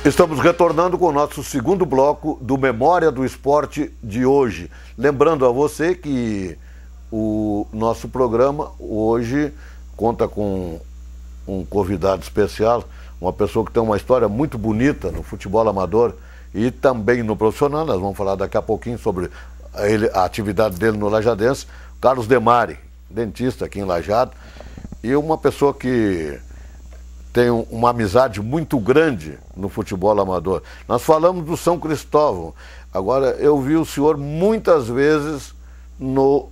Estamos retornando com o nosso segundo bloco do Memória do Esporte de hoje. Lembrando a você que o nosso programa hoje conta com um convidado especial, uma pessoa que tem uma história muito bonita no futebol amador e também no profissional. Nós vamos falar daqui a pouquinho sobre a atividade dele no Lajadense. Carlos Demari, dentista aqui em Lajado, e uma pessoa que tem uma amizade muito grande no futebol amador. Nós falamos do São Cristóvão. Agora, eu vi o senhor muitas vezes no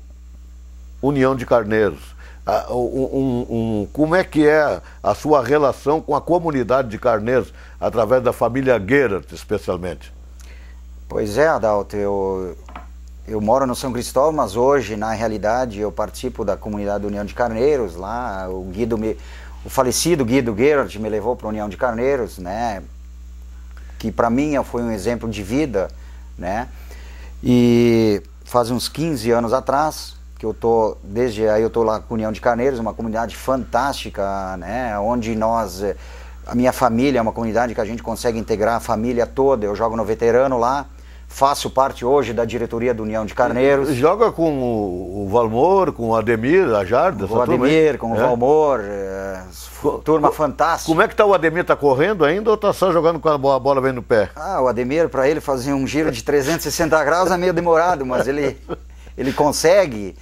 União de Carneiros. Como é que é a sua relação com a comunidade de Carneiros, através da família Guerert, especialmente? Pois é, Adalto, eu moro no São Cristóvão, mas hoje, na realidade, eu participo da comunidade da União de Carneiros. Lá, o falecido Guido Guerert me levou para a União de Carneiros, né, que para mim foi um exemplo de vida, né, e faz uns 15 anos atrás, que desde aí eu tô lá com a União de Carneiros, uma comunidade fantástica, né, onde a minha família é uma comunidade que a gente consegue integrar a família toda. Eu jogo no veterano lá, faço parte hoje da diretoria da União de Carneiros. Joga com o Valmor, com o Ademir, a Jarda? Com o Ademir, com o Valmor, turma fantástica. Como é que tá o Ademir? Tá correndo ainda ou tá só jogando com a bola bem no pé? O Ademir, para ele fazer um giro de 360 graus é meio demorado, mas ele consegue.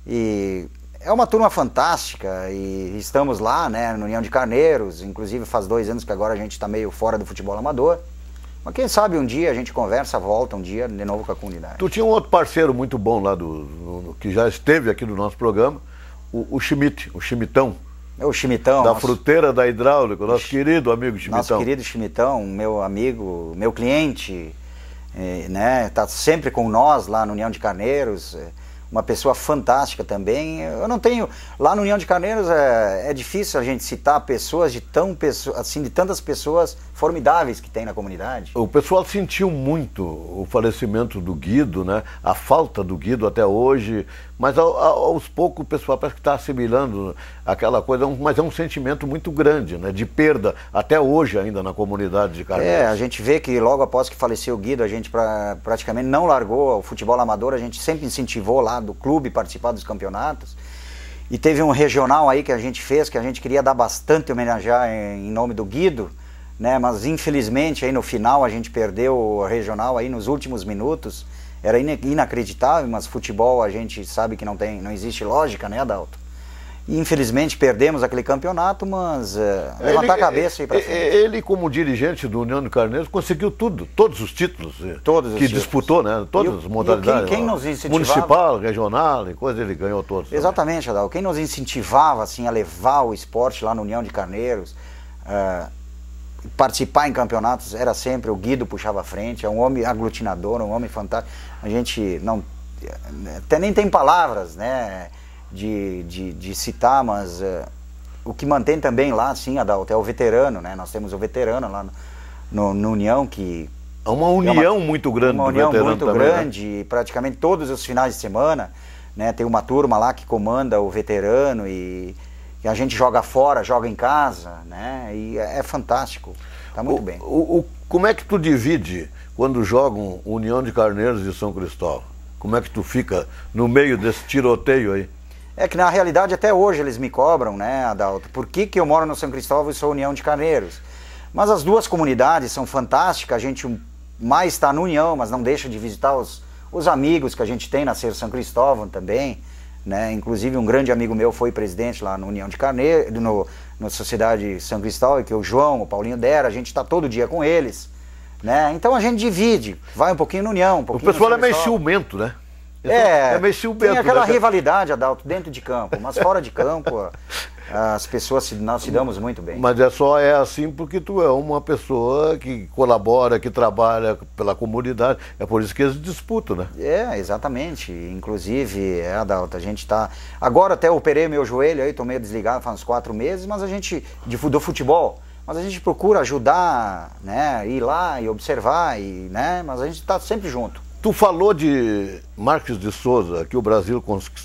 E é uma turma fantástica e estamos lá, né, no União de Carneiros. Inclusive faz 2 anos que agora a gente está meio fora do futebol amador. Mas quem sabe um dia a gente conversa, volta um dia de novo com a comunidade. Tu tinha um outro parceiro muito bom lá, que já esteve aqui no nosso programa, o Schmidt, o Chimitão. O Chimitão. Da Fruteira da Hidráulica, nosso querido amigo Chimitão. Nosso querido Chimitão, meu amigo, meu cliente, né, tá sempre com nós lá no União de Carneiros. Uma pessoa fantástica também. Eu não tenho... Lá no União de Carneiros é difícil a gente citar pessoas de tantas pessoas formidáveis que tem na comunidade. O pessoal sentiu muito o falecimento do Guido, né? A falta do Guido até hoje, mas aos poucos o pessoal parece que está assimilando aquela coisa, mas é um sentimento muito grande, né? De perda até hoje ainda na comunidade de Carneiros. A gente vê que logo após que faleceu o Guido, a gente praticamente não largou o futebol amador, a gente sempre incentivou lá do clube participar dos campeonatos. E teve um regional aí que a gente fez, que a gente queria dar bastante homenagear em nome do Guido, né? Mas infelizmente aí no final a gente perdeu o regional aí nos últimos minutos. Era inacreditável, mas futebol a gente sabe que não existe lógica, né, Adalto? E infelizmente perdemos aquele campeonato, mas levantar a cabeça e ir pra frente. Ele, como dirigente do União de Carneiros, conseguiu todos os títulos que disputou, né? Todas as modalidades. Quem nos incentivava... Municipal, regional, e coisa, ele ganhou todos. Exatamente, também. Adalto. Quem nos incentivava assim, a levar o esporte lá no União de Carneiros, participar em campeonatos, era sempre o Guido puxava a frente. É um homem aglutinador, um homem fantástico. A gente até nem tem palavras, né, de citar, mas o que mantém também lá, sim, Adalto, é o veterano, né? Nós temos o veterano lá no União, que... É uma união muito grande do veterano também. Uma união muito grande, né? Praticamente todos os finais de semana, né, tem uma turma lá que comanda o veterano e a gente joga fora, joga em casa, né? E é fantástico, tá muito bem. Como é que tu divide quando jogam União de Carneiros e São Cristóvão? Como é que tu fica no meio desse tiroteio aí? É que na realidade até hoje eles me cobram, né, Adalto? Por que eu moro no São Cristóvão e sou União de Carneiros? Mas as duas comunidades são fantásticas, a gente mais está no União, mas não deixa de visitar os amigos que a gente tem na Ser São Cristóvão também, né? Inclusive um grande amigo meu foi presidente lá no União de Carneiros, na Sociedade São Cristóvão, que é o João, o Paulinho Dera, a gente está todo dia com eles, né? Então a gente divide, vai um pouquinho no União, um pouquinho. O pessoal é meio ciumento, né? É meio ciumento, tem aquela rivalidade, Adalto, dentro de campo, mas fora de campo as pessoas nós se damos muito bem. Mas é assim porque tu é uma pessoa que colabora, que trabalha pela comunidade, é por isso que eles disputam, né? Exatamente, inclusive, Adalto, a gente tá... Agora até operei meu joelho aí, tô meio desligado faz uns 4 meses, mas a gente, do futebol, mas a gente procura ajudar, né, ir lá e observar, né, mas a gente tá sempre junto. Tu falou de Marques de Souza, que o Brasil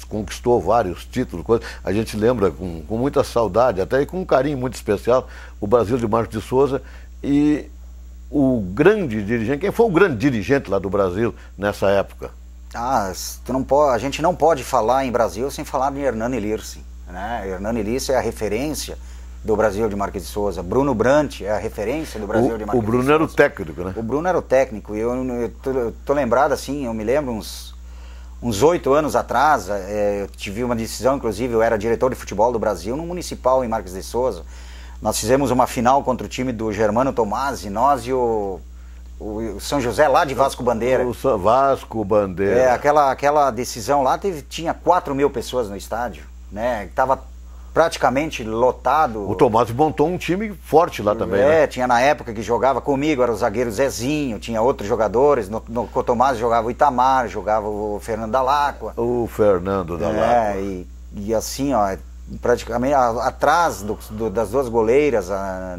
conquistou vários títulos, a gente lembra com muita saudade, até com um carinho muito especial, o Brasil de Marques de Souza, e o grande dirigente, quem foi o grande dirigente lá do Brasil nessa época? A gente não pode falar em Brasil sem falar de Hernani Lircin, né? Hernani Lircin é a referência do Brasil de Marques de Souza. Bruno Brant é a referência do Brasil de Marques de Souza. O Bruno era o técnico, né? O Bruno era o técnico. E eu tô lembrado assim, eu me lembro uns 8 anos atrás, eu tive uma decisão, inclusive eu era diretor de futebol do Brasil, no Municipal em Marques de Souza. Nós fizemos uma final contra o time do Germano Tomasi, nós e o São José lá de Vasco Bandeira. O Vasco Bandeira. Aquela decisão lá tinha 4.000 pessoas no estádio, né? Tava praticamente lotado. O Tomás montou um time forte lá também, né? Tinha na época que jogava comigo, era o zagueiro Zezinho, tinha outros jogadores, no Tomás jogava o Itamar, jogava o Fernando Dalacqua. O Fernando Dalacqua. E assim, ó, praticamente atrás das duas goleiras,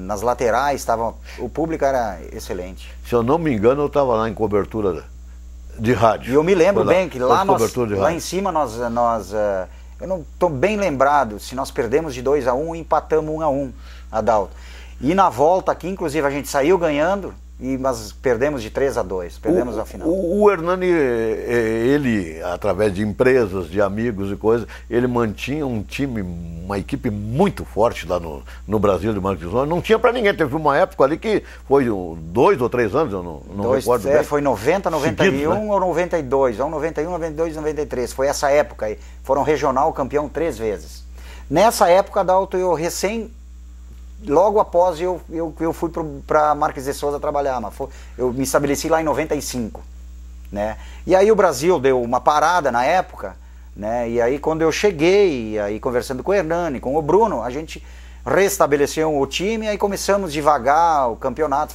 nas laterais, o público era excelente. Se eu não me engano, eu estava lá em cobertura de rádio. E eu me lembro bem que lá em cima eu não estou bem lembrado se nós perdemos de 2-1 e empatamos 1-1, Adalto. E na volta aqui, inclusive, a gente saiu ganhando, mas perdemos de 3-2, perdemos a final. O Hernani, ele, através de empresas, de amigos e coisas, ele mantinha um time, uma equipe muito forte lá no Brasil de Marques de Souza. Não tinha para ninguém, teve uma época ali que foi 2 ou 3 anos, eu não recordo bem. Foi 90, 91 seguidos, né? Ou 92, ou 91, 92, 93, foi essa época aí. Foram regional campeão 3 vezes. Nessa época, Adalto, logo após eu fui para Marques de Souza trabalhar, mas eu me estabeleci lá em 95, né? E aí o Brasil deu uma parada na época, né? E aí quando eu cheguei, e aí conversando com o Hernani, com o Bruno, a gente restabeleceu o time e aí começamos devagar o campeonato,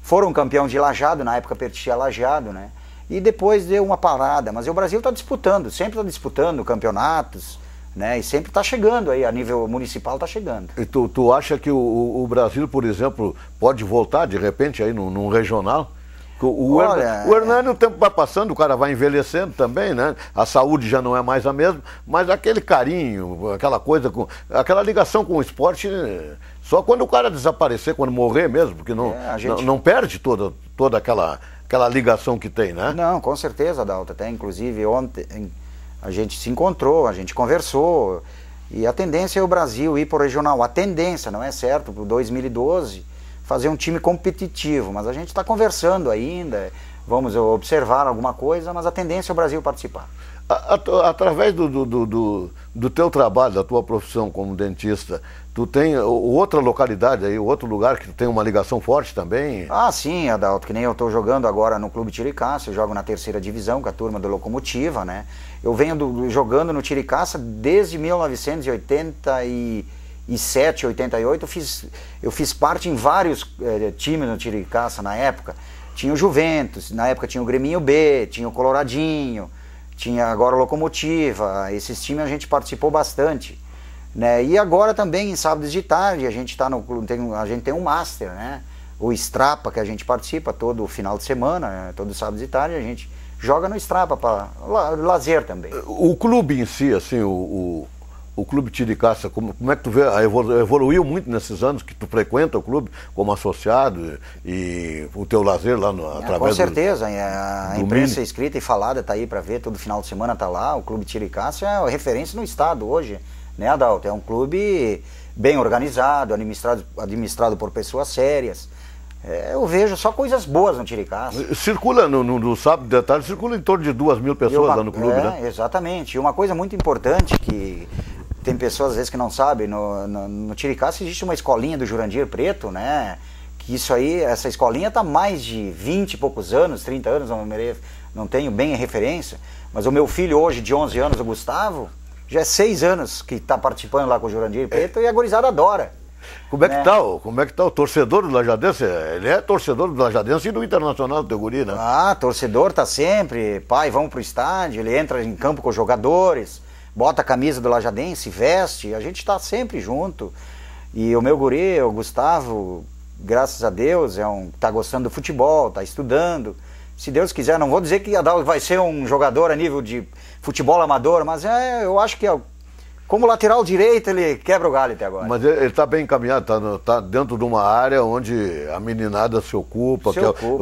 foram campeão de Lajeado, na época pertencia a Lajeado, né? E depois deu uma parada, mas o Brasil está disputando, sempre está disputando campeonatos, né? E sempre está chegando aí, a nível municipal está chegando. E tu acha que o Brasil, por exemplo, pode voltar de repente aí num regional? O Hernani, o tempo vai passando, o cara vai envelhecendo também, né? A saúde já não é mais a mesma, mas aquele carinho, aquela coisa, aquela ligação com o esporte, só quando o cara desaparecer, quando morrer mesmo, porque não perde toda aquela ligação que tem, né? Não, com certeza, Adalto. Até inclusive ontem a gente se encontrou, a gente conversou, e a tendência é o Brasil ir para o regional. A tendência, não é certo, para o 2012, fazer um time competitivo, mas a gente está conversando ainda, vamos observar alguma coisa, mas a tendência é o Brasil participar. Através do teu trabalho, da tua profissão como dentista, tu tem outra localidade aí, outro lugar que tu tem uma ligação forte também? Sim, Adalto, que nem eu estou jogando agora no Clube Tiricaça, eu jogo na 3ª divisão com a turma do Locomotiva, né? Eu venho jogando no Tiricaça desde 1987, 88, eu fiz parte em vários times no Tiricaça na época. Tinha o Juventus, na época tinha o Greminho B, tinha o Coloradinho, tinha agora a Locomotiva, esses times a gente participou bastante, né? E agora também em sábados de tarde a gente tem um Master, né? O Strapa, que a gente participa todo final de semana, né? Todo sábado de tarde a gente joga no Strapa para lazer também. O clube em si, assim, o Clube Tiricaça, como é que tu vê? Evoluiu muito nesses anos que tu frequenta o clube como associado e o teu lazer lá através com certeza, a imprensa escrita e falada está aí para ver, todo final de semana está lá. O Clube Tiricaça é a referência no estado hoje, né, Adalto? É um clube bem organizado, administrado por pessoas sérias. Eu vejo só coisas boas no Tiricaça. Circula no sábado de tarde, circula em torno de 2.000 pessoas lá no clube, né? Exatamente. E uma coisa muito importante que tem pessoas às vezes que não sabem, no Tiricaça existe uma escolinha do Jurandir Preto, né? Que essa escolinha está mais de 20 e poucos anos, 30 anos, não tenho bem a referência, mas o meu filho hoje, de 11 anos, o Gustavo, já é 6 anos que está participando lá com o Jurandir Preto e a gurizada adora. Como é que tá o torcedor do Lajadense? Ele é torcedor do Lajadense e do Internacional do teu guri, né? Torcedor tá sempre, pai, vamos pro estádio, ele entra em campo com os jogadores, bota a camisa do Lajadense, veste, a gente tá sempre junto. E o meu guri, o Gustavo, graças a Deus, tá gostando do futebol, tá estudando. Se Deus quiser, não vou dizer que vai ser um jogador a nível de futebol amador, mas eu acho que Como lateral direito, ele quebra o galho até agora. Mas ele está bem encaminhado, está dentro de uma área onde a meninada se ocupa.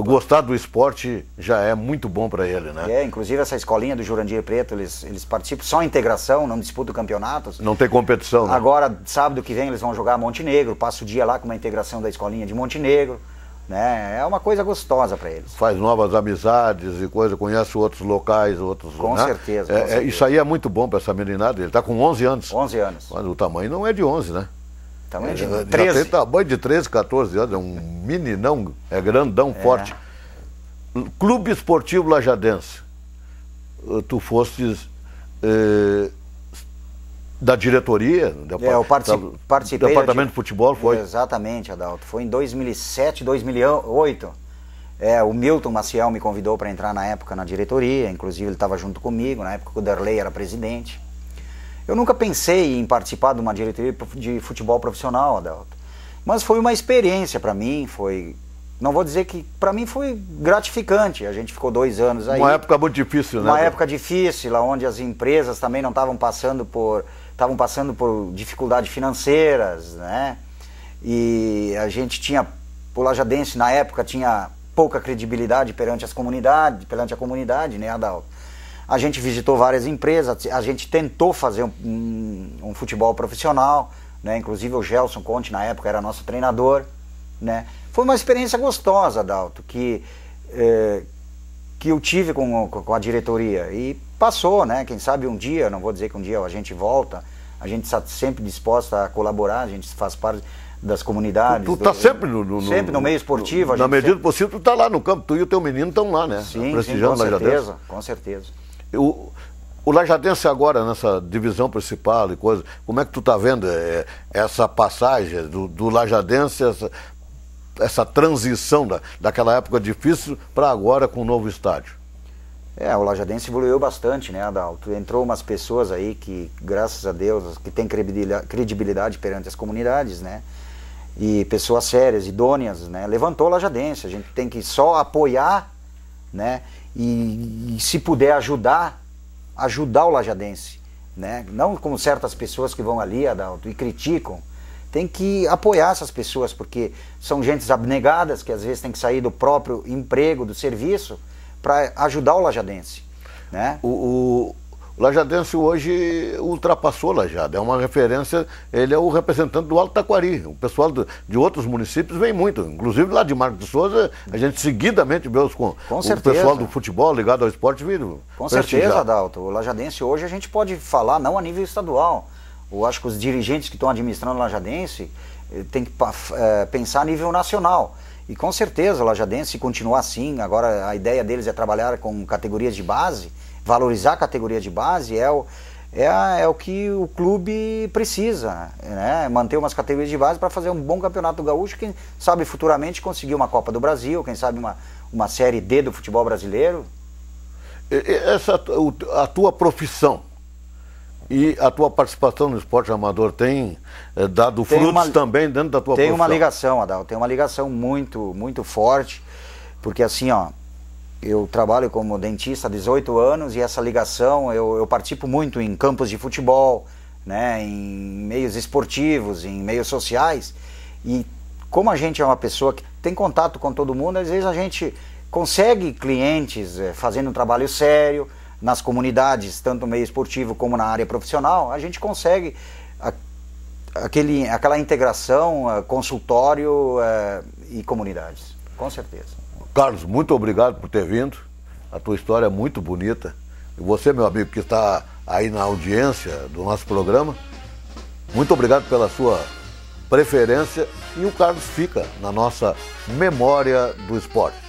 Gostar do esporte já é muito bom para ele, né? Inclusive essa escolinha do Jurandir Preto, eles participam só em integração, não disputam campeonatos. Não tem competição, né? Agora, sábado que vem, eles vão jogar Montenegro, passa o dia lá com uma integração da escolinha de Montenegro. Né? É uma coisa gostosa para eles. Faz novas amizades e coisa, conhece outros locais, outros... Com certeza. Isso aí é muito bom para essa meninada. Ele está com 11 anos. 11 anos. Mas o tamanho não é de 11, né? O tamanho de 13. Já tem tamanho de 13, 14 anos. É um meninão, é grandão, forte. Clube Esportivo Lajadense. Tu fostes... da diretoria, eu participei departamento de futebol, foi? Exatamente, Adalto. Foi em 2007, 2008. O Milton Maciel me convidou para entrar na época na diretoria, inclusive ele estava junto comigo, na época que o Derlei era presidente. Eu nunca pensei em participar de uma diretoria de futebol profissional, Adalto. Mas foi uma experiência para mim, não vou dizer que para mim foi gratificante. A gente ficou 2 anos aí. Uma época muito difícil, né? Uma época difícil, onde as empresas também não estavam passando por dificuldades financeiras, né? E a gente tinha, o Lajadense na época tinha pouca credibilidade perante a comunidade, né, Adalto? A gente visitou várias empresas, a gente tentou fazer um futebol profissional, né? Inclusive o Gelson Conte na época era nosso treinador, né? Foi uma experiência gostosa, Adalto, que eu tive com a diretoria e passou, né? Quem sabe um dia, não vou dizer que um dia a gente volta, a gente está sempre disposta a colaborar, a gente faz parte das comunidades. Tu está sempre no meio esportivo. Na medida do possível, tu está lá no campo, tu e o teu menino estão lá, né? Sim, com certeza, com certeza. O Lajadense agora, nessa divisão principal e coisa, como é que tu está vendo essa passagem do Lajadense, essa transição daquela época difícil para agora com o novo estádio? O Lajadense evoluiu bastante, né, Adalto? Entrou umas pessoas aí que, graças a Deus, que tem credibilidade perante as comunidades, né? E pessoas sérias, idôneas, né? Levantou o Lajadense. A gente tem que só apoiar, né? E se puder ajudar o Lajadense, né? Não como certas pessoas que vão ali, Adalto, e criticam. Tem que apoiar essas pessoas, porque são gentes abnegadas, que às vezes tem que sair do próprio emprego, do serviço, para ajudar o Lajadense, né? O Lajadense hoje ultrapassou o Lajado, é uma referência, ele é o representante do Alto Taquari. O pessoal de outros municípios vem muito, inclusive lá de Marcos de Souza, a gente seguidamente vê o pessoal do futebol ligado ao esporte vindo. Com certeza, Adalto. O Lajadense hoje a gente pode falar, não a nível estadual. Eu acho que os dirigentes que estão administrando o Lajadense têm que pensar a nível nacional. E com certeza o Lajadense, se continuar assim, agora a ideia deles é trabalhar com categorias de base, valorizar a categoria de base, é o que o clube precisa, né? Manter umas categorias de base para fazer um bom campeonato gaúcho, quem sabe futuramente conseguir uma Copa do Brasil, quem sabe uma Série D do futebol brasileiro. A tua profissão e a tua participação no esporte amador tem dado frutos também dentro da tua profissão? Tem uma ligação, Adalto, tem uma ligação muito, muito forte, porque assim, eu trabalho como dentista há 18 anos e essa ligação, eu participo muito em campos de futebol, né, em meios esportivos, em meios sociais, e como a gente é uma pessoa que tem contato com todo mundo, às vezes a gente consegue clientes fazendo um trabalho sério, nas comunidades, tanto no meio esportivo como na área profissional, a gente consegue aquela integração, consultório e comunidades, com certeza. Carlos, muito obrigado por ter vindo, a tua história é muito bonita, e você, meu amigo, que está aí na audiência do nosso programa, muito obrigado pela sua preferência, e o Carlos fica na nossa memória do esporte.